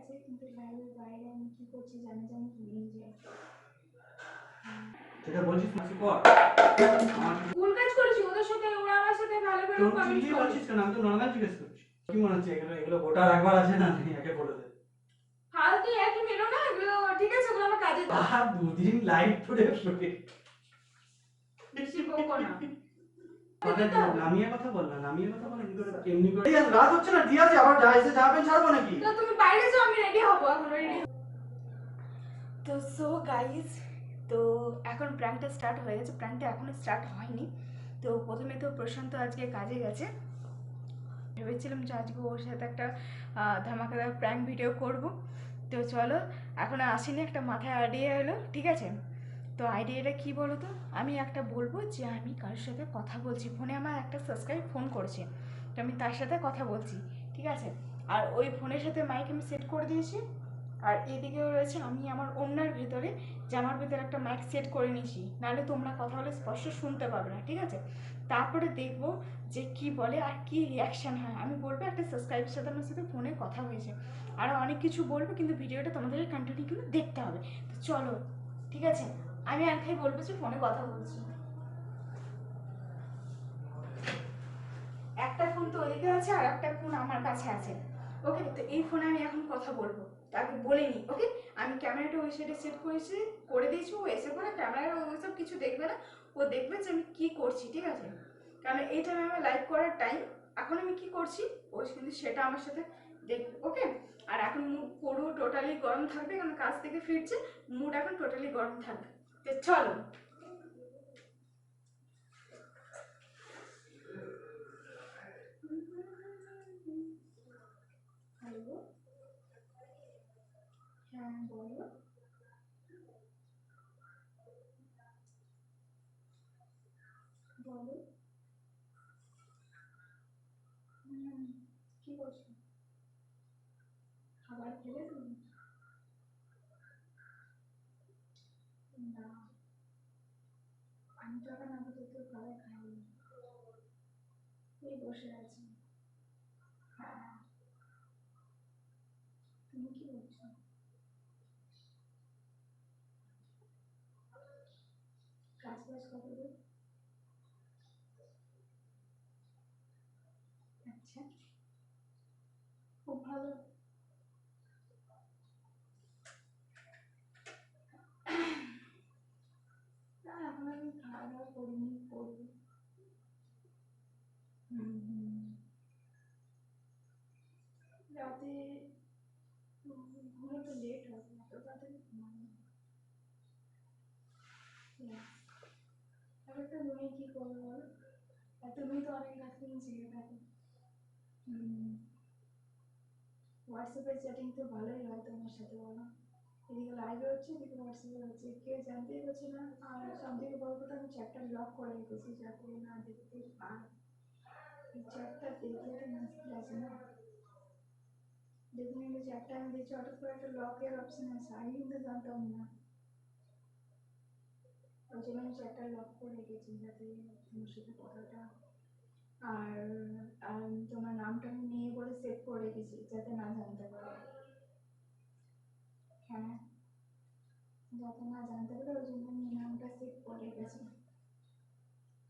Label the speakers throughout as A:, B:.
A: আছে, কিন্তু লাইভের বাইরে আমি কি করছি জানি ভুলেই যাই।
B: এটা বলছিস মাসি কর
A: ভুল কাজ করেছি ওদের সাথে, ওরা আমার সাথে ভালো ভালো
B: তুই
A: কমেন্ট
B: কি
A: করে।
B: বলছিস কেন? আমি তো নরমাল জিজ্ঞেস করছি। কি মনে হচ্ছে এগুলো ভোটার একবার আছে না একে বলে দে।
A: ফালতু একই মেরো না এগুলো, ঠিক আছে ওগুলো আমার কাজে দাও।
B: আর দুদিন লাইভ করে শুনে
A: বেশি বকো না।
B: নামিয়ে কথা বল না, নামিয়ে কথা বল, কি করে এমনি করে রাত হচ্ছে না, ঠিক আছে আবার যা এসে যাবেন ছাড়বো নাকি?
A: তো তুমি বাইরে যাও, আমি রেডি হবো এখন রেডি। তো সো গাইস, তো এখন প্র্যাঙ্কটা স্টার্ট হয়ে গেছে, প্র্যাঙ্কটা এখনো স্টার্ট হয়নি। তো প্রথমে তো প্রশান্ত আজকে কাজে গেছে, ভেবেছিলাম যে আজকে ওর সাথে একটা ধামাকাদার প্র্যাঙ্ক ভিডিও করব। তো চলো, এখন আসেনি, একটা মাথায় আইডিয়া এলো, ঠিক আছে। তো আইডিয়াটা কী বলো তো, আমি একটা বলবো যে আমি কারোর সাথে কথা বলছি, ফোনে আমার একটা সাবস্ক্রাইব ফোন করেছে, তো আমি তার সাথে কথা বলছি, ঠিক আছে। আর ওই ফোনের সাথে মাইক আমি সেট করে দিয়েছি, আর এদিকেও রয়েছে আমি আমার ওড়নার ভেতরে জামার ভেতরে একটা মাইক সেট করে নিয়েছি, নাহলে তোমরা কথা বলে স্পষ্ট শুনতে পাবে না, ঠিক আছে। তারপরে দেখবো যে কি বলে আর কি রিয়াকশান হয়। আমি বলবো একটা সাবস্ক্রাইবের সাথে আমার সাথে ফোনে কথা হয়েছে, আরও অনেক কিছু বলবো, কিন্তু ভিডিওটা তোমাদেরকে কন্টিনিউ কিন্তু দেখতে হবে। তো চলো, ঠিক আছে, আমি আর খাই বলবো যে ফোনে কথা বলছি। একটা ফোন তো ওদিকে আছে আর একটা ফোন আমার কাছে আছে, ওকে। তো এই ফোনে আমি এখন কথা বলবো, তাকে বলে নিই, ওকে। আমি ক্যামেরাটা ওই সাইডে সেট করে দিয়েছি, ও এসে পরে ক্যামেরাটা ওইসব কিছু দেখবে না, ও দেখবে যে আমি কি করছি, ঠিক আছে। কারণ এই টাইমে আমার লাইভ করার টাইম, এখন আমি কি করছি ও কিন্তু সেটা আমার সাথে দেখবে, ওকে। আর এখন মুড পুরো টোটালি গরম থাকবে, কারণ কাজ থেকে ফিরছে, মুড এখন টোটালি গরম থাকবে। তো চলো। হ্যালো, হ্যাঁ বলো। বলো। কি করছো? খাবার খেলে তুমি? না, আমি তো এখন আপাতত খাবার খাইনি, এই বসে আছি। হ্যাঁ, তুমি কি করছো? কাজ বাজ কত দূর? আচ্ছা, খুব ভালো। না, এখন আমি খাওয়া দাওয়া করিনি, করবো। রাতে ঘুমোতে লেট হবে, এত তাড়াতাড়ি ঘুমানো। এবার তো তুমি কি করবো বলো, আর তুমি তো অনেক রাত থেকে জেগে থাকো। হোয়াটসঅ্যাপের চ্যাটিং তো ভালোই হয় তোমার সাথে, বলো। এদিকে লাইভে হচ্ছে, এদিকে হোয়াটসঅ্যাপে হচ্ছে, কেউ জানতেই পারছে না। আর সব থেকে বড় কথা, আমি চ্যাটটা লক করে রেখেছি যাতে না দেখতে পায়। এই চ্যাটটা দেখলে একটা মুশকিল আছে না, দেখুন এই চ্যাটটা আমি দেখছি হঠাৎ করে একটা লকের অপশন আছে, আমি কিন্তু জানতাম না। ওই জন্য আমি চ্যাটটা লক করে রেখেছি যাতে তোমার সাথে কথাটা, আর তোমার নামটা আমি মেয়ে বলে সেভ করে রেখেছি যাতে না জানতে পারে। হ্যাঁ, যাতে না জানতে পারে, ওই জন্য আমি নামটা সেভ করে রেখেছি,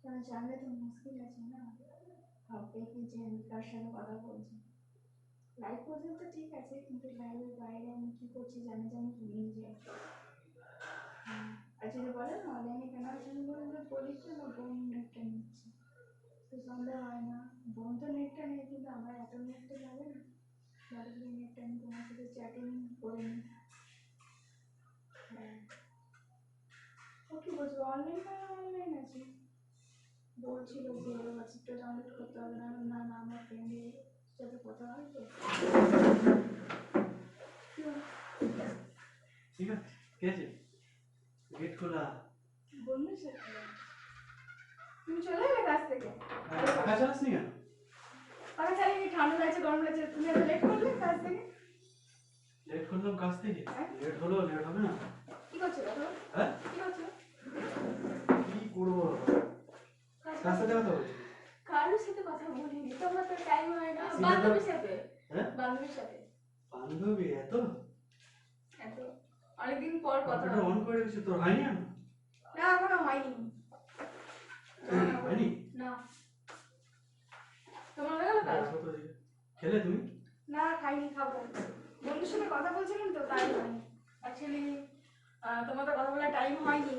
A: কারণ জানলে তো মুশকিল আছে না, ভাববে কি যে আমি কার সাথে কথা বলছি। লাইভ পর্যন্ত ঠিক আছে, কিন্তু লাইভের বাইরে আমি কি করছি জানি ভুলেই যাই। আর যদি বলে না অনলাইনে কেন আছে, আমি বলি কি আমার বোন নেটটা নিচ্ছে, তো সন্দেহ হয় না, বোন তো নেটটা নেই, কিন্তু আমার এত নেটটা যাবে না, যাতে নেটটা আমি তোমার সাথে চ্যাটিং করে নিই। হ্যাঁ, ও কি বলছো অনলাইন অনলাইন আছে, বলছিল যে হোয়াটসঅ্যাপটা ডাউনলোড করতে হবে না, না না আমার ফ্রেন্ডের সাথে কথা হয় তো।
B: ঠিক আছে, কে আছে? গেট খোলা।
A: বন্ধুর সাথে তুমি চলে এলে কাজ থেকে?
B: টাকা চালাসনি কেন?
A: টাকা চালিয়ে ঠান্ডা লাগছে, গরম লাগছে, তুমি এত লেট করলে কাজ থেকে?
B: লেট করলাম কাজ থেকে? লেট হলো, লেট হবে না।
A: কি করছো দাদা?
B: হ্যাঁ,
A: কি করছো?
B: কি করবো? কার সাথে কথা বলছি?
A: কারোর সাথে কথা বলিনি, তোমার তো টাইম হয় না। বান্ধবীর সাথে।
B: হ্যাঁ,
A: বান্ধবীর সাথে।
B: বান্ধবী এত
A: এত অনেকদিন পর কথা
B: কম্পিউটার
A: হলো।
B: অন করে রেখেছিস, তোর হয়নি এখনো?
A: না এখনো হয়নি।
B: হয়নি?
A: না। তোমার হয়ে গেল কাজ?
B: রাখো তো দেখি। খেলে তুমি?
A: না খাইনি, খাবো। বন্ধুর সাথে কথা বলছিলাম তো তাই হয়নি। অ্যাকচুয়ালি তোমার তো কথা বলার টাইম হয়নি।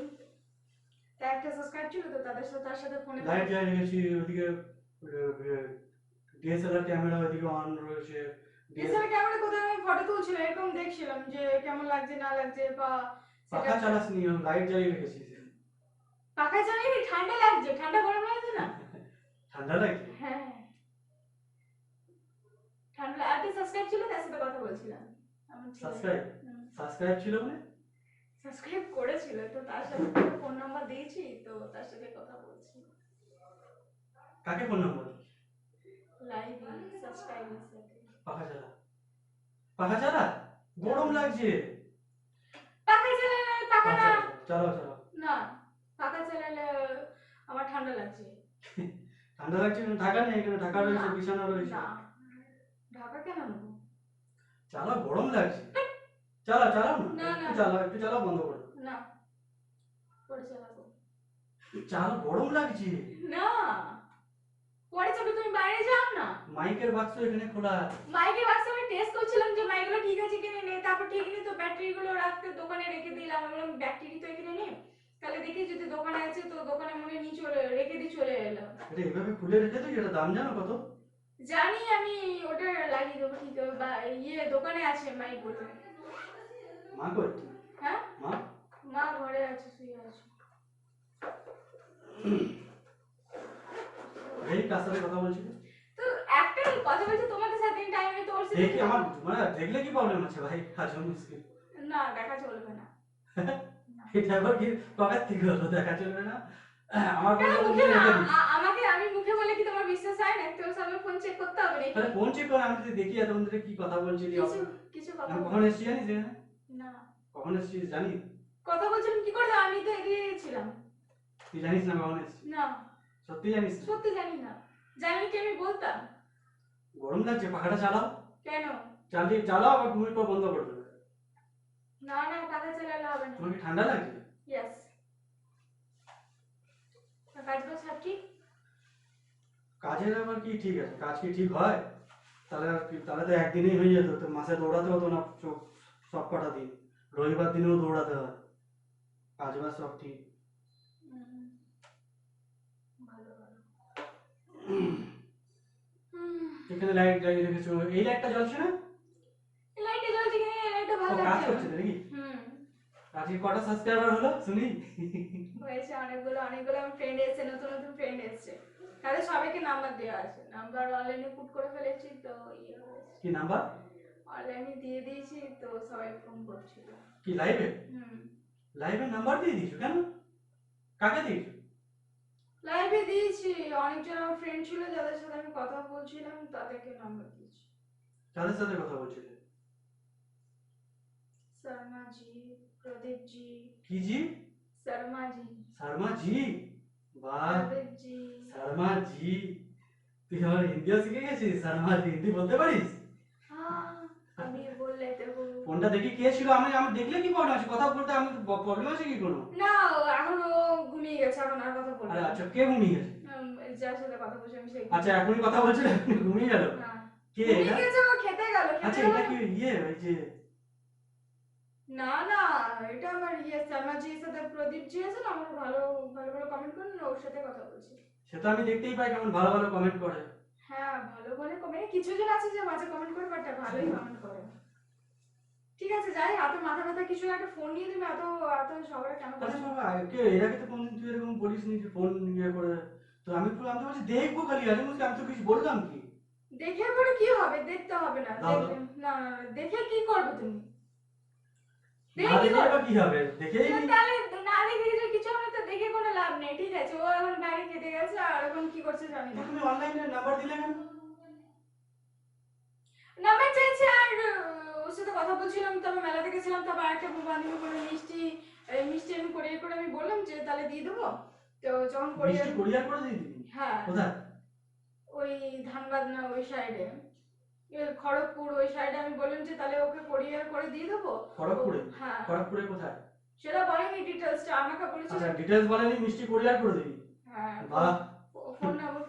A: তা একটা সাবস্ক্রাইব ছিল তো তার সাথে ফোনে
B: লাইট জ্বালিয়ে রেখেছি ওদিকে, ডিএসএলআর ক্যামেরা ওদিকে অন রয়েছে।
A: ডিএসএলআর ক্যামেরা কোথায় আমি ফটো তুলছিলাম, এরকম দেখছিলাম যে কেমন লাগছে না লাগছে বা
B: পাখা চালাসনি, লাইট জ্বালিয়ে রেখেছিস।
A: পাখা চালিয়ে ঠান্ডা লাগছে, ঠান্ডা গরম লাগছে না?
B: ঠান্ডা লাগছে?
A: হ্যাঁ ঠান্ডা। আর একটা সাবস্ক্রাইব ছিল তার সাথে কথা বলছিলাম। আমার
B: সাবস্ক্রাইব ছিল মানে?
A: সাবস্ক্রাইব করেছিল তো তার সাথে ফোন নাম্বার দিয়েছি তো তার সাথে কথা বলছি।
B: কাকে ফোন নাম্বার?
A: লাইভ সাবস্ক্রাইবের সাথে।
B: পাখা চালা, পাখা চালা, গরম লাগছে।
A: পাখা চালালে পাখা না,
B: চালাও চালাও।
A: না পাখা চালালে আমার ঠান্ডা লাগছে।
B: ঠান্ডা লাগছে? ঢাকা নেই এখানে, ঢাকা রয়েছে, বিছানা রয়েছে।
A: না ঢাকা কেন নেবো?
B: চালাও, গরম লাগছে। চালাও চালাও না,
A: না,
B: একটু
A: না।
B: চালাও, একটু চালাও, বন্ধ করো।
A: না পরে চালাবো।
B: চালাও, গরম লাগছে।
A: না পরে চালাবো, তুমি বাইরে যাও না।
B: মাইকের বাক্স এখানে খোলা।
A: মাইকের বাক্স আমি টেস্ট করছিলাম যে মাইকগুলো ঠিক আছে কিনা নেই, তারপর ঠিক নেই তো ব্যাটারি গুলো রাখতে দোকানে রেখে দিলাম। আমি বললাম ব্যাটারি তো এখানে নেই, তাহলে দেখি যদি দোকানে আছে তো দোকানে মনে নিয়ে চলে রেখে দিয়ে চলে এলাম।
B: এটা এভাবে খুলে রেখে দিই, এটা দাম জানো কত?
A: জানি আমি ওটা লাগিয়ে দেবো ঠিক আছে, বা দোকানে আছে মাইক গুলো।
B: মা কই?
A: হ্যাঁ
B: মা?
A: মা ঘরে আছে, শুয়ে আছে।
B: এই কার সাথে কথা বলছিস?
A: তো একটা কথা বলছি তোমাদের সাথে, টাইম নেই তো ওর সাথে।
B: দেখি আমার মানে দেখলে কি প্রবলেম আছে ভাই? আজব মুশকিল।
A: না দেখা চলবে না।
B: এটা আবার কি কবে থেকে হলো দেখা চলবে না? আমার
A: কেন
B: কথা
A: মুখে
B: বলতে
A: না,
B: রেখে দিস।
A: আমাকে আমি মুখে বলে কি তোমার বিশ্বাস হয় না? তোর সামনে ফোন চেক করতে হবে নাকি?
B: তাহলে ফোন চেক করে আমি যদি দেখি এতক্ষণ ধরে কি কথা বলছিলি।
A: কিছু কিছু কথা
B: আমি
A: বল-
B: কখন এসেছি জানিস এখানে?
A: না
B: কখন এসেছিস জানিস?
A: কথা বলছিলাম কি করে, আমি তো এগিয়ে ছিলাম।
B: তুই জানিস না কখন এসেছিস?
A: না
B: সত্যি জানিস না?
A: সত্যি জানি না, জানি কি আমি বলতাম।
B: গরম লাগছে, পাখাটা চালাও।
A: কেন?
B: চালিয়ে চালাও, আবার 2 মিনিট পর বন্ধ করে দেবে।
A: না না পাখা চালালে হবে না।
B: তোমার কি ঠান্ডা লাগছে?
A: ইয়েস। কাজ বাজ সব ঠিক?
B: কাজের আবার কি ঠিক আছে? কাজ কি ঠিক হয়? তাহলে আর কি, তাহলে তো একদিনেই হয়ে যেত, তো মাসে দৌড়াতে হতো না সব কটা দিন। রবিবার দিনেও দৌড়াতে হয়। কাজ বাজ সব ঠিক।
A: ভালো ভালো।
B: এখানে লাইট জ্বালিয়ে রেখেছো, এই লাইটটা জ্বলছে না?
A: লাইটে জ্বলছে কিনা, এই লাইটটা ভালো
B: ও কাজ
A: লাগছে।
B: করছে নাকি? আজকে কটা সাবস্ক্রাইবার হলো শুনি?
A: হয়েছে অনেকগুলো অনেকগুলো। আমার ফ্রেন্ড এসেছে, নতুন নতুন ফ্রেন্ড এসেছে, তাদের সবাইকে নাম্বার দেওয়া আছে। নাম্বার অনলাইনে পুট করে ফেলেছি তো হয়েছে।
B: কি নাম্বার?
A: অনলাইনে দিয়ে দিয়েছি তো সবাই ফোন করছিল।
B: কি লাইভে?
A: হুম
B: লাইভে নাম্বার দিয়ে দিয়েছো কেন? কাকে দিয়েছো?
A: লাইভে দিয়েছি, অনেকজন আমার ফ্রেন্ড ছিল যাদের সাথে আমি কথা বলছিলাম তাদেরকে নাম্বার দিয়েছি।
B: কাদের সাথে কথা বলছিলে?
A: শর্মা জি, প্রদীপ জি।
B: কি জি?
A: শর্মা জি।
B: শর্মা জি? বাহ,
A: প্রদীপ জি।
B: শর্মা জি। তুই আমার হিন্দিও শিখে গেছিস? শর্মা জি হিন্দি বলতে পারিস?
A: হ্যাঁ আমি বললে দেখো।
B: ফোনটা দেখি কে ছিল? আমি দেখলে কি প্রবলেম আছে? কথা বলতে আমি প্রবলেম আছে কি কোনো?
A: না এখন ও ঘুমিয়ে গেছে, এখন আর কথা বলবে
B: আরে
A: না।
B: আচ্ছা, কে ঘুমিয়ে গেছে?
A: যার সাথে কথা বলছি আমি সেই।
B: আচ্ছা, এখনই কথা বলছিল, এখনই ঘুমিয়ে গেল?
A: হ্যাঁ
B: কে
A: ঘুমিয়ে
B: এটা?
A: গেছে, ও খেতে গেল।
B: আচ্ছা,
A: খেতে
B: এটা
A: গেল।
B: কি ইয়ে ওই যে
A: না না এটা আমার শর্মা জির সাথে প্রদীপ জি আছে না, আমার ভালো ভালো ভালো কমেন্ট করেন না, ওর সাথে কথা বলছি।
B: সে তো আমি দেখতেই পাই কেমন ভালো ভালো কমেন্ট করে।
A: হ্যাঁ ভালো ভালো কমেন্ট, কিছু জন আছে যে বাজে কমেন্ট করে, বাট ভালোই কমেন্ট করে। ঠিক আছে যাই, এত মাথা ব্যথা কিছু না, একটা ফোন নিয়ে তুমি এত এত ঝগড়া কেন
B: আচ্ছা
A: করছো?
B: বাবা, এর আগে তো কোনদিন তুই এরকম বলিসনি যে ফোন ইয়ে করে। তো আমি তো বলছি দেখবো খালি, আরে মুঝে আমি তো কিছু বললাম কি?
A: দেখে পরে কি হবে? দেখতে হবে না।
B: দাও দাও।
A: না না, দেখে কি করবে তুমি?
B: না
A: দেখে কি
B: দেখে
A: করবে?
B: এবার কি হবে? দেখেই নি।
A: তাহলে না দেখে কিছু হবে তো দেখে কোনো লাভ নেই। ঠিক আছে ও এখন বাইরে খেতে গেছে, আর এখন কি করছে জানি
B: তো
A: না।
B: তুমি অনলাইনে নাম্বার দিলে কেন?
A: নাম্বার চাইছে আর ওর সাথে কথা বলছিলাম, তারপর মেলা থেকে ছিলাম, তারপর একটা বান্ধবী করে মিষ্টি মিষ্টি আমি কোরিয়ার করে আমি বললাম যে তাহলে দিয়ে দেবো। তো যখন কোরিয়ার,
B: মিষ্টি কোরিয়ার করে দিয়ে দিবি?
A: হ্যাঁ
B: কোথায়?
A: ওই ধানবাদ না ওই সাইডে। খড়গপুর ওই সাইডে। আমি বললাম যে তাহলে ওকে কোরিয়ার করে দিয়ে দেবো।
B: খড়গপুরে?
A: হ্যাঁ,
B: খড়গপুরে কোথায়?
A: সেটা বলেনি ডিটেলসটা, আমাকে বলেছে।
B: আচ্ছা, ডিটেলস বলেনি, মিষ্টি কোরিয়ার করে দিবি?
A: হ্যাঁ,
B: বাহ,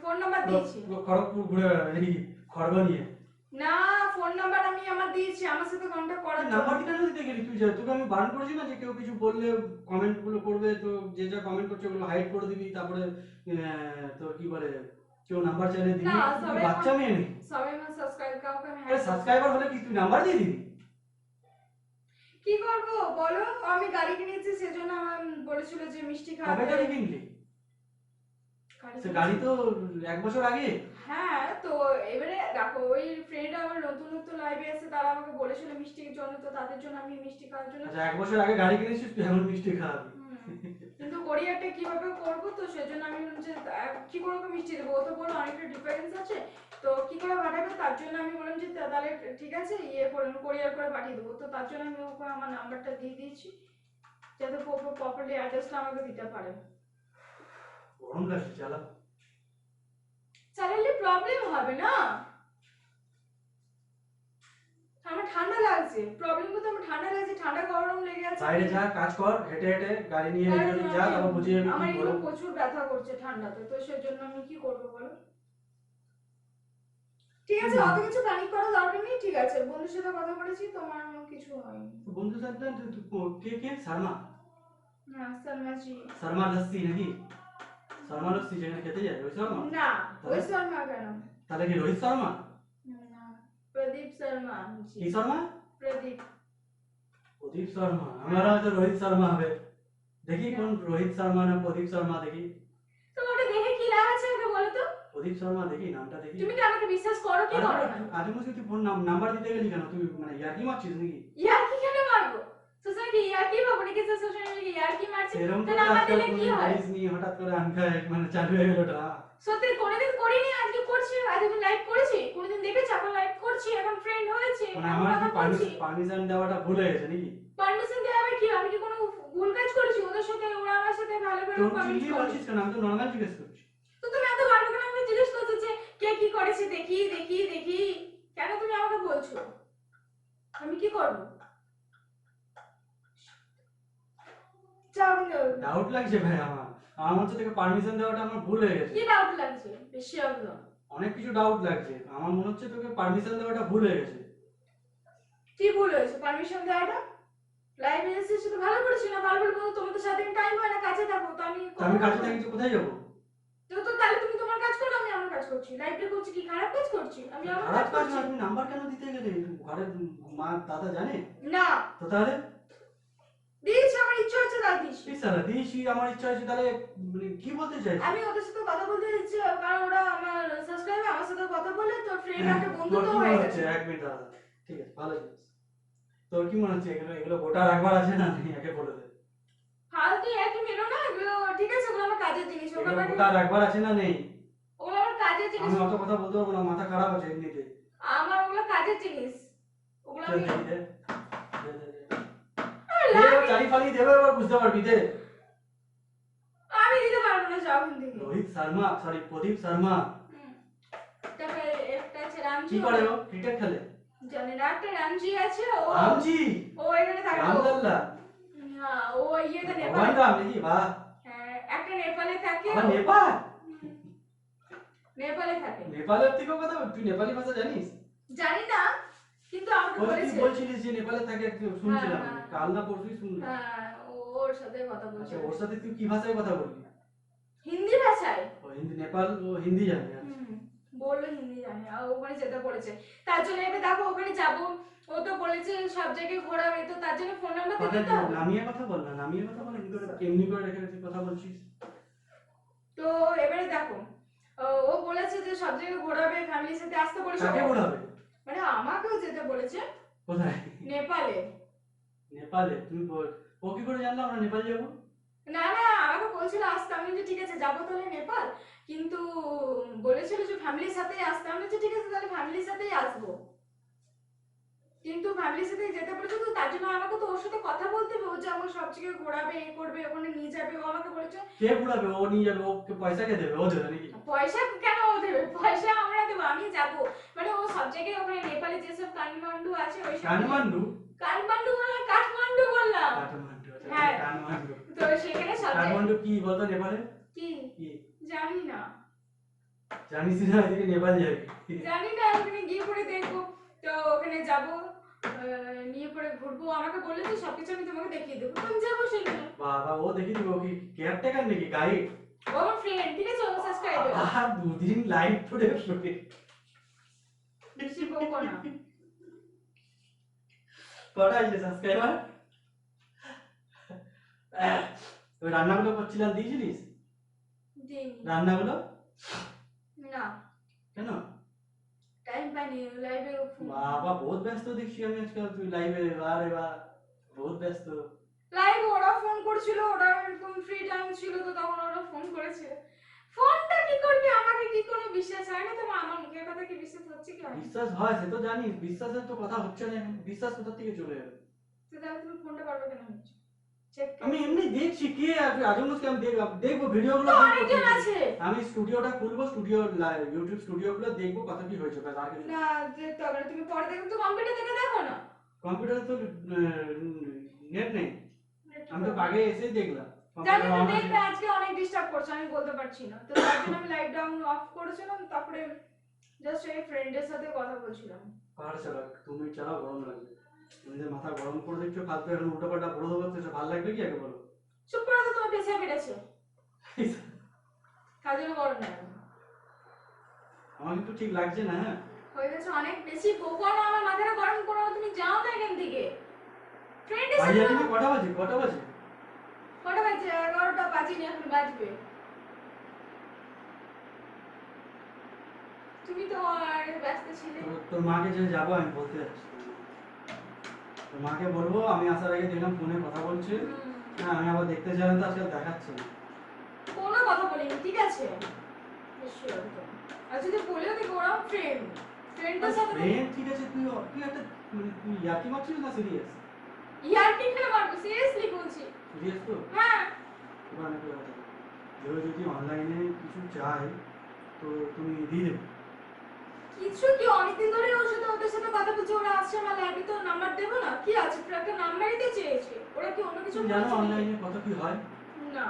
A: ফোন নাম্বার দিয়েছি।
B: খড়গপুর ঘুরে বেড়াবে নাকি খড়গ নিয়ে?
A: না, ফোন নাম্বার আমি আমার দিয়েছি আমার সাথে কন্ট্যাক্ট করার জন্য।
B: নাম্বার কেন দিতে গেলি তুই? তোকে আমি বারণ করেছি না যে কেউ কিছু বললে কমেন্ট গুলো করবে, তো যে যা কমেন্ট করছে ওগুলো হাইড করে দিবি, তারপরে তোর কি বলে কেউ নাম্বার চাইলে দিবি?
A: না,
B: তুই
A: সবাই
B: বাচ্চা মেয়ে নাকি?
A: সবাই আমার সাবস্ক্রাইব কাউকে আমি
B: আরে সাবস্ক্রাইবার হলে কি তুই নাম্বার দিয়ে দিবি?
A: কি করব বলো? আমি গাড়ি কিনেছি সেজন্য আমার বলেছিল যে মিষ্টি
B: কবে
A: খাবে।
B: গাড়ি কিনলি? সে গাড়ি তো 1 বছর আগে।
A: হ্যাঁ, তো এবারে দেখো ওই ফ্রেন্ড আমার নতুন নতুন লাইভে এসে তারা আমাকে বলেছিল মিষ্টির জন্য, তো তাদের জন্য আমি মিষ্টি খাওয়ার জন্য।
B: আচ্ছা, 1 বছর আগে গাড়ি কিনেছিস, তুই এখন মিষ্টি খাওয়াবি?
A: কিন্তু কোরিয়ারটা কিভাবে করব, তো সেজন্য আমি বললাম যে কি করে ওকে মিষ্টি দেবো, ও তো বললো অনেকটা ডিফারেন্স আছে, তো কি করে পাঠাবে, তার জন্য আমি বললাম যে তাহলে ঠিক আছে ইয়ে করে কোরিয়ার করে পাঠিয়ে দেবো। তো তার জন্য আমি ওকে আমার নাম্বারটা দিয়ে দিয়েছি যাতে প্রপারলি অ্যাড্রেসটা আমাকে দিতে পারে।
B: গরম লাগছে, চালা।
A: চালালে প্রবলেম হবে না, আমার ঠান্ডা লাগছে। প্রবলেম তো আমার ঠান্ডা লাগছে, ঠান্ডা গরম লেগে আছে।
B: বাইরে যা, কাজ কর, হেঁটে হেঁটে গাড়ি নিয়ে
A: কারণ
B: যদি যা, তারপর বুঝে যাবি
A: আমার
B: কি
A: এগুলো
B: গরম।
A: প্রচুর ব্যথা করছে ঠান্ডাতে, তো সেজন্য আমি কি করবো বলো? ঠিক আছে, অত কিছু প্যানিক করার দরকার নেই, ঠিক আছে বন্ধুর সাথে কথা বলেছি, তোমার কিছু হয়নি।
B: বন্ধুর সাথে কে শর্মা?
A: না শর্মাজি।
B: শর্মা লস্যি নাকি? শর্মা লস্যি যেখানে খেতে যায় ওই শর্মা?
A: না, ওই শর্মা কেন?
B: তাহলে কি রোহিত শর্মা?
A: না, প্রদীপ শর্মা জি।
B: কি শর্মা?
A: প্রদীপ।
B: প্রদীপ শর্মা? আমারও হয়তো রোহিত শর্মা হবে। দেখি কোন রোহিত শর্মা না প্রদীপ শর্মা, দেখি।
A: তো ওটা দেখে কি লাভ আছে আমাকে বলো তো?
B: প্রদীপ শর্মা, দেখি নামটা দেখি।
A: তুমি কি আমাকে বিশ্বাস করো কি করো না?
B: আজে মুঝে তুই ফোন নাম্বার দিতে গেলি কেন? তুই মানে ইয়ার্কি মারছিস নাকি?
A: ইয়ার কি কেন মারবো? সোসাইটি ইয়ার কি ভাবো নাকি? সোশ্যাল মিডিয়া ইয়ার কি মারছে?
B: এরকম
A: তো
B: তো
A: নাম্বার
B: আজকাল
A: দিলে কি
B: কোনো
A: হয়?
B: জিনিস নিয়ে হঠাৎ করে আনকা মানে চালু হয়ে গেল ড্রামা।
A: সত্যি কোনোদিন করিনি, আজকে করছি। আজ আমি লাইভ করেছি, কোনোদিন দেখেছি এখন লাইভ করছি, এখন ফ্রেন্ড হয়েছে,
B: মানে
A: এখন
B: আমার কি
A: কথা বলছি।
B: পারমিশন দেওয়াটা ভুল হয়ে গেছে নাকি?
A: পারমিশন দেওয়া হবে কি? আমি কি কোনো ভুল কাজ করেছি? ওদের সাথে ওরা আমার সাথে ভালো করে
B: তোর
A: কমেন্ট
B: চিল্লিয়ে
A: করে।
B: বলছিস কেন? আমি তো নর্মাল জিজ্ঞেস করছি।
A: তো তুমি এত বারবার করে আমাকে জিজ্ঞেস করছো যে কে কি করেছে, দেখি দেখি দেখি, কেন তুমি আমাকে বলছো? আমি কি করব? যাও না।
B: ডাউট লাগছে ভাই আমার। আমার মধ্যে থেকে পারমিশন দেওয়াটা আমার ভুল হয়ে গেছে।
A: কি ডাউট লাগছে? বেশি একদম
B: অনেক কিছু ডাউট লাগছে আমার, মনে হচ্ছে তোকে পারমিশন দেওয়াটা ভুল হয়ে গেছে।
A: কি ভুল হয়েছে পারমিশন দেওয়াটা? লাইভে এসেছি তো ভালো করেছি না? ভালো করে বলো, তোমার তো সারাদিন টাইম হয় না, কাছে থাকো, তো আমি
B: তো আমি কাছে থাকি তো কোথায় যাবো?
A: তো তাহলে তুমি তোমার কাজ করো, আমি আমার কাজ করছি। লাইভে করছি কি খারাপ কাজ করছি? আমি আমার কাজ
B: খারাপ কাজ
A: করছি।
B: না, তুমি নাম্বার কেন দিতে গেলে? ঘরের মা দাদা জানে?
A: না,
B: তো তাহলে
A: দিয়েছি, আমার ইচ্ছা হচ্ছে তাই দিয়েছি।
B: এই সালা দিয়েছি, আমার ইচ্ছা হয়েছে, তাহলে মানে কি বলতে চাইছিস?
A: আমি ওদের সাথে কথা বলতে ইচ্ছে, কারণ ওরা আমার সাবস্ক্রাইবার, আমার সাথে কথা বলে তো ফ্রেন্ড
B: হ্যাঁ,
A: একটা বন্ধু
B: তোর
A: তো
B: কি
A: হয়ে
B: মনে
A: গেছে।
B: হচ্ছে? 1 মিনিট দাদা, ঠিক আছে, ভালো জিনিস। তোর কি মনে হচ্ছে এগুলো এগুলো গোটা রাখবার আছে না? একে বলে দে।
A: ফালতু একই মেরো না এগুলো, ঠিক আছে? ওগুলো আমার কাজের জিনিস,
B: এগুলো
A: ওগুলো
B: গোটা রাখবার আছে না? নেই।
A: ওগুলো আমার কাজের জিনিস।
B: আমি অত কথা বলতে পারবো না, মাথা খারাপ আছে এমনিতে।
A: আমার ওগুলো কাজের জিনিস, ওগুলো
B: চল
A: আমি
B: দেখি দে। দে, দে, দে।
A: আমি
B: দে, এবার চারি ফালি দেবে, এবার বুঝতে পারবি দে।
A: দিতে পারবো না, যাও এখান থেকে।
B: রোহিত শর্মা, সরি প্রদীপ শর্মা।
A: তারপরে একটা আছে রামজি।
B: কি করে ও? ক্রিকেট খেলে?
A: জানি না, একটা রামজি আছে, ও
B: রামজি?
A: ও এখানে থাকে।
B: রামলাল্লা?
A: হ্যাঁ, ও ইয়েতে
B: ভগবান
A: নেপালে।
B: রাম নাকি? বাহ।
A: হ্যাঁ, একটা নেপালে থাকে।
B: আবার নেপাল?
A: নেপালে থাকে।
B: নেপালের থেকেও কথা বল? তুই নেপালি ভাষা জানিস?
A: জানি না, কিন্তু আমাকে
B: ওই তুই
A: বলেছে।
B: বলছিলিস যে নেপালে থাকে, শুনছিলাম।
A: হ্যাঁ, হ্যাঁ।
B: কাল না পরশুই শুনলাম।
A: হ্যাঁ, ওর সাথে কথা বলছে।
B: আচ্ছা, ওর সাথে তুই কি ভাষায় কথা বললি?
A: হিন্দি ভাষায়।
B: ও হিন্দি, নেপাল ও হিন্দি জানে।
A: বললো হিন্দি জানে, আর ওখানে যেতে বলেছে। তার জন্য এবার দেখো ওখানে যাবো, ও তো বলেছে সব জায়গায় ঘোরাবে, তো তার জন্য ফোন নাম্বার দিয়ে দিতে হবে।
B: নামিয়ে কথা বল না, নামিয়ে কথা বল, এমনি করে রেখে রেখে কথা বলছিস।
A: তো এবারে দেখো, ও বলেছে যে সব জায়গায় ঘোরাবে, ফ্যামিলির সাথে আসতে বলেছে।
B: কাকে ঘোরাবে?
A: মানে আমাকেও যেতে বলেছে।
B: কোথায়?
A: নেপালে।
B: নেপালে? তুমি বল, ও কি করে জানলো আমরা নেপাল যাবো?
A: না না, আমাকে বলছিল আসতে, আমি বলছি ঠিক আছে যাবো তাহলে নেপাল, কিন্তু বলেছিল যে ফ্যামিলির সাথেই আসতে। আমি বলছি ঠিক আছে তাহলে ফ্যামিলির সাথেই আসবো। কিন্তু ফ্যামিলির সাথে যেতে বলেছে, তো তার জন্য আমাকে তো ওর সাথে কথা বলতে হবে। ও যে আমাকে সব জায়গায় ঘোরাবে, এ করবে, ওখানে নিয়ে যাবে, ও আমাকে বলেছে।
B: কে ঘুরাবে? ও নিয়ে যাবে, ওকে পয়সা কে দেবে? ও দেবে নাকি?
A: পয়সা কেন ও দেবে? পয়সা আমরা দেবো, আমি যাবো। মানে ও সব জায়গায় ওখানে নেপালে যেসব কাঠমান্ডু আছে ওই সব।
B: কাঠমান্ডু?
A: কাঠমান্ডু বললাম, কাঠমান্ডু বললাম।
B: কাঠমান্ডু, আচ্ছা,
A: হ্যাঁ,
B: কাঠমান্ডু।
A: তো সেখানে সব
B: কাঠমান্ডু কি বলতো নেপালে?
A: কি
B: কি
A: জানি না,
B: জানিস না? এদিকে নেপাল যাবি?
A: জানি না, ওখানে গিয়ে পরে দেখবো। তো ওখানে যাবো, নিয়ে পরে ঘুরবো। আমাকে বললে যে সবকিছু আমি তোমাকে দেখিয়ে দেবো, তুমি যাবো সেখানে।
B: বাবা, ও দেখি দিবে? ও কি কেয়ারটেকার নাকি, গাইড?
A: ও আমার ফ্রেন্ড, ঠিক আছে, ও সাবস্ক্রাইবার।
B: আর দুদিন লাইভ করে শুনে
A: বেশি বকো না।
B: কটা আছে সাবস্ক্রাইবার? ওই রান্নাগুলো করছিলাম, দিয়েছিলিস
A: দিন
B: রান্নাগুলো?
A: না,
B: কেন?
A: টাইম পাইনি লাইভে।
B: বাবা, বহুত ব্যস্ত দেখছি আমি আজকাল, তুই লাইভে। আরে বাহ, বহুত ব্যস্ত।
A: লাইভ ওরা ফোন করছিল, ওরা এরকম ফ্রি টাইম ছিল, তো তখন ওরা ফোন করেছে। ফোনটা কি করবি, আমাকে কি কোনো বিশ্বাস হয় না তোমার? আমার মুখের কথা কি বিশ্বাস হচ্ছে কি হয়?
B: বিশ্বাস হয় সে তো জানি, বিশ্বাসের তো কথা হচ্ছে না এখন। বিশ্বাস কোথা থেকে চলে যাবে?
A: তো তাহলে তুমি ফোনটা করবে কেন? চেক
B: আমি এমনি দেখছি কে আছে আজমকে, আমি দেখবো ভিডিওগুলো।
A: তো অনেকজন আছে।
B: আমি স্টুডিওটা খুলবো, ইউটিউব স্টুডিওগুলো দেখবো কত কি হয়েছে, ব্যাস আর কিছু না।
A: না, দেখতে হবে না, তুমি পরে দেখো তো, কম্পিউটার থেকে দেখো না।
B: কম্পিউটারে তো নেট নেই, আমি তো আগে এসেই দেখলাম।
A: জানি
B: কম্পিউটার
A: তো,
B: অন আছে।
A: দেখবে আজকে অনেক ডিস্টার্ব করছে, আমি বলতে পারছি না, তো তার জন্য আমি লাইট ডাউন অফ করেছিলাম। তারপরে জাস্ট এই ফ্রেন্ডের সাথে কথা বলছিলাম।
B: পাহাড় চালা, তুমি চালাও, গরম লাগবে। নিজের মাথা গরম করে দিচ্ছ, ফালতু এখন উল্টো পাল্টা বলে দেবো, তো ভালো লাগবে কি আগে বলো?
A: চুপ করে তো, তোমার পেছনে পেরেছে, তার জন্য করো না।
B: আমার কিন্তু ঠিক লাগছে না। হ্যাঁ,
A: হয়ে গেছে অনেক বেশি, বকো না, আমার মাথাটা গরম করো না, তুমি যাও না এখান থেকে। ফ্রেন্ডের সাথে
B: ভাইয়া তুমি কটা বাজে? কটা বাজে?
A: কটা বাজে? 11টা বাজেনি, এখন বাজবে। তুমি তো আর ব্যস্ত ছিলে।
B: তোর মাকে যে যাবো আমি বলতে যাচ্ছি, তোর মাকে বলবো আমি আসার আগে দেখলাম ফোনে কথা বলছে। না, আমি আবার দেখতে চাই না, তো আজকাল দেখাচ্ছে না।
A: কোনো কথা বলিনি, ঠিক আছে? নিশ্চয়ই একদম। আর যদি বলেও দেখো ওরা ফ্রেন্ড, ফ্রেন্ডের সাথে
B: ফ্রেন্ড ঠিক আছে, তুই তুই একটা তুই ইয়ার্কি মারছিস না সিরিয়াস?
A: ইয়ার কি খেলে মারবো, সিরিয়াসলি বলছি।
B: সিরিয়াস তো?
A: হ্যাঁ,
B: এবার একটা কথা বল। কেউ যদি অনলাইনে কিছু চায় তো তুমি দিয়ে দেবে?
A: কিছু কি, অনেকদিন ধরে ওদের সাথে কথা বলছি, ওরা আসছে আমার লাইভে, তো নাম্বার দেবো না? কি আছে, একটা নাম্বারই তো চেয়েছে, ওরা কি অন্য কিছু
B: তুমি জানো
A: বলছে নাকি?
B: অনলাইনে কত কি হয়?
A: না,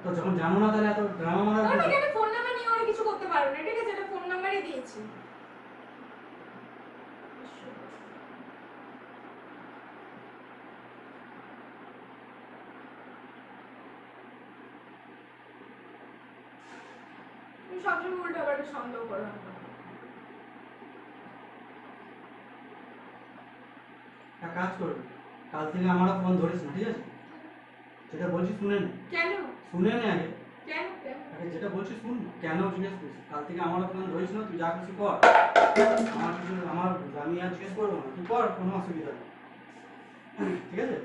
B: তো যখন জানো না তাহলে এত ড্রামা মারার
A: ওরা
B: কি?
A: এখানে ফোন নাম্বার নিয়ে ওরা কিছু করতে পারবে না, ঠিক আছে? এটা ফোন নাম্বারই দিয়েছি। তুমি সবসময় উল্টো পাল্টা সন্দেহ করো আমাকে।
B: এক কাজ করবি, কাল থেকে আমারও ফোন ধরিস না, ঠিক আছে? যেটা বলছি শুনে নে।
A: কেন?
B: শুনে নে আগে।
A: কেন কেন?
B: আগে যেটা বলছি শুন, কেন জিজ্ঞেস করিস? কাল থেকে আমারও ফোন ধরিস না, তুই যা খুশি কর। আমার কিছু আমি আর জিজ্ঞেস করবো না, তুই কর, কোনো অসুবিধা নেই, ঠিক আছে?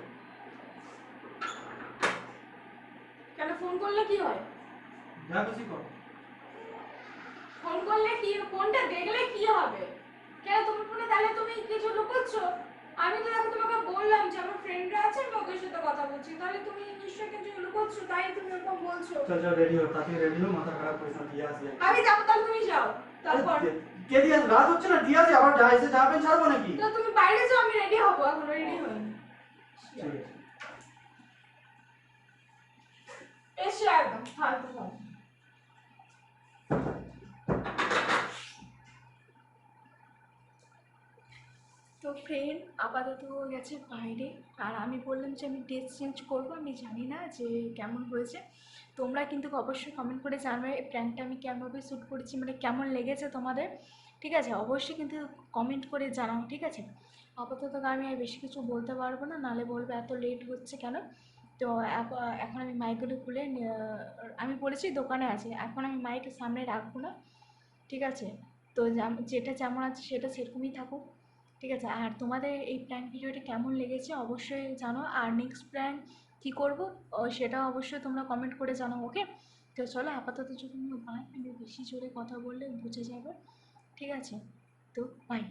A: কেন ফোন করলে কি হয়?
B: যা খুশি কর।
A: ফোন করলে কি, ফোনটা দেখলে কি হবে? কেন তোমার ফোনে তাহলে তুমি কিছু লুকোচ্ছ? আমি তো দেখো তোমাকে বললাম যে আমার ফ্রেন্ডরা আছে, আমি ওদের সাথে কথা বলছি, তাহলে তুমি নিশ্চয়ই কিছু লুকোচ্ছ, তাই তুমি এরকম বলছো।
B: চল চল, রেডি হো, তাতে রেডি হো, মাথা খারাপ করিস না, দিয়ে আসলে।
A: আমি যাবো, তাহলে তুমি যাও। তারপর
B: কে দিয়ে আস? রাত হচ্ছে না, দিয়ে আসি, আবার যা এসে যাবেন ছাড়বো নাকি?
A: তো তুমি বাইরে যাও, আমি রেডি হবো, এখন রেডি হইনি।
B: ঠিক আছে।
A: এসে একদম ফালতু ফালতু। তো ফ্রেন্ড আপাতত গেছে বাইরে, আর আমি বললাম যে আমি ড্রেস চেঞ্জ করবো, আমি জানি না যে কেমন হয়েছে। তোমরা কিন্তু অবশ্যই কমেন্ট করে জানাবে এই প্র্যাঙ্কটা আমি কেমনভাবে শ্যুট করেছি, মানে কেমন লেগেছে তোমাদের, ঠিক আছে? অবশ্যই কিন্তু কমেন্ট করে জানাও, ঠিক আছে? আপাতত আমি আর বেশি কিছু বলতে পারবো না, নালে বলবো এত লেট হচ্ছে কেন। তো এখন আমি মাইকগুলো খুলে আমি বলেছি দোকানে আছে, এখন আমি মাইকের সামনে রাখবো না, ঠিক আছে? তো যেটা যেমন আছে সেটা সেরকমই থাকুক, ঠিক আছে? আর তোমাদের এই প্র্যাঙ্ক ভিডিওটা কেমন লেগেছে অবশ্যই জানো, আর নেক্সট প্র্যাঙ্ক কী করবো সেটা অবশ্যই তোমরা কমেন্ট করে জানাও, ওকে? তো চলো আপাতত জন্য বাই, আমি বেশি জোরে কথা বললে বুঝে যাবে, ঠিক আছে? তো বাই।